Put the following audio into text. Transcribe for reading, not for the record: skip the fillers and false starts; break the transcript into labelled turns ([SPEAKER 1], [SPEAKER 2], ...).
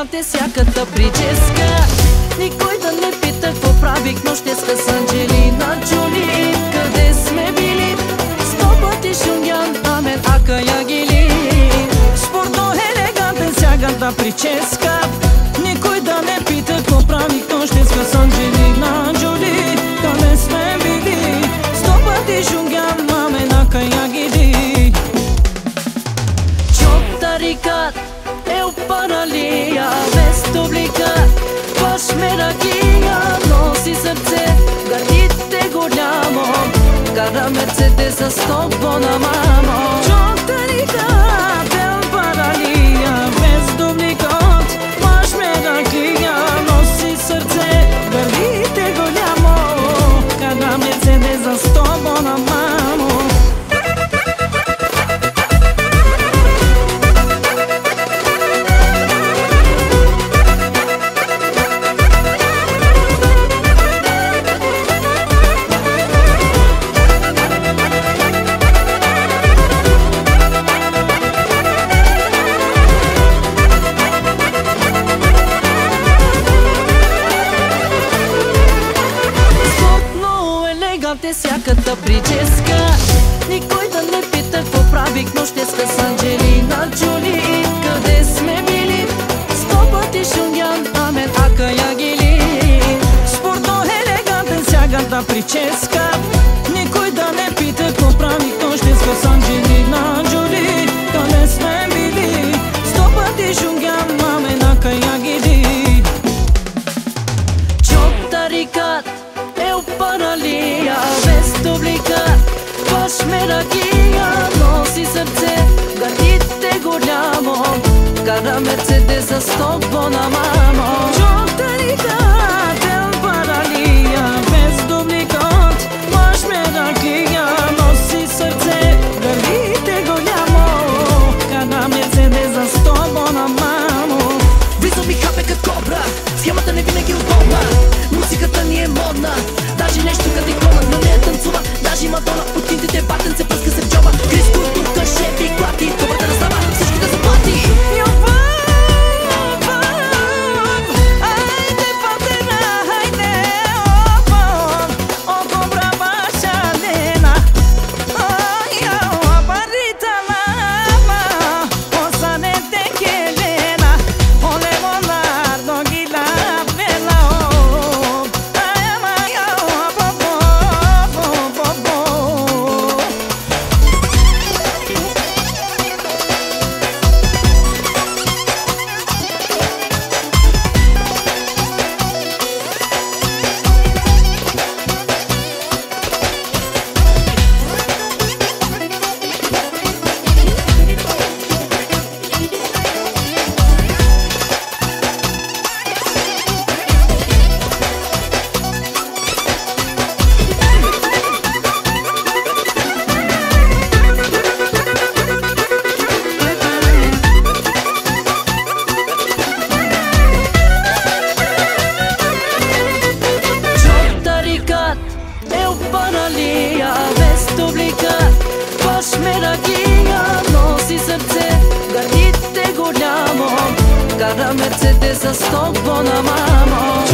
[SPEAKER 1] елегант е всяката прическа. Никой да не пита какво правих нощеска с Анджелина Джоли. Къде сме били? 100 пъти шунгян, амен, ака ягили. Спорто елегантен всяката прическа. Никой да не пита какво правих нощеска с Анджелина Джоли. Къде сме били? 100 пъти шунгян, амен, ака ягили. Чотарикат паралия без дублика, баш меракия, носи сърце, гърдите голямо, кара Мерцедеса с топлона мамо. Чотарика, бел паралия без дубликат, баш меракия, носи сърце, гърдите голямо, кара Мерцедеса с топлона мамо. Е всяката прическа. Никой да не пита какво правих нощеска с Анджелина Джоли. Къде сме били? 100 пъти шунгян, амен, ака ягили. Спорто елегантен всяката прическа. Никой да не пита какво правих нощеска с Анджелина Джоли. Къде сме били? 100 пъти шунгян, амен, ака ягили. Чотарикат паралия без дублика, баш меракия, носи сърце, гърдите голямо, кара Мерцедеса с топлона мамо. Чотарика, бел паралия без дубликат, баш меракия, носи сърце, гърдите голямо, кара Мерцедеса с топлона мамо.
[SPEAKER 2] Влизам и хапе като кобра, схемата не винаги е удобна. Музиката ни е модна, даже нещо като икона, но не е танцува. Даже Мадона от тинтите батен се пръска се в джоба. Криско тука шеф и клати, добрата да става, всички да заплати.
[SPEAKER 1] Паралия без дублика, баш меракия, носи сърце, гърдите голямо, кара Мерцедеса с топлона мамо.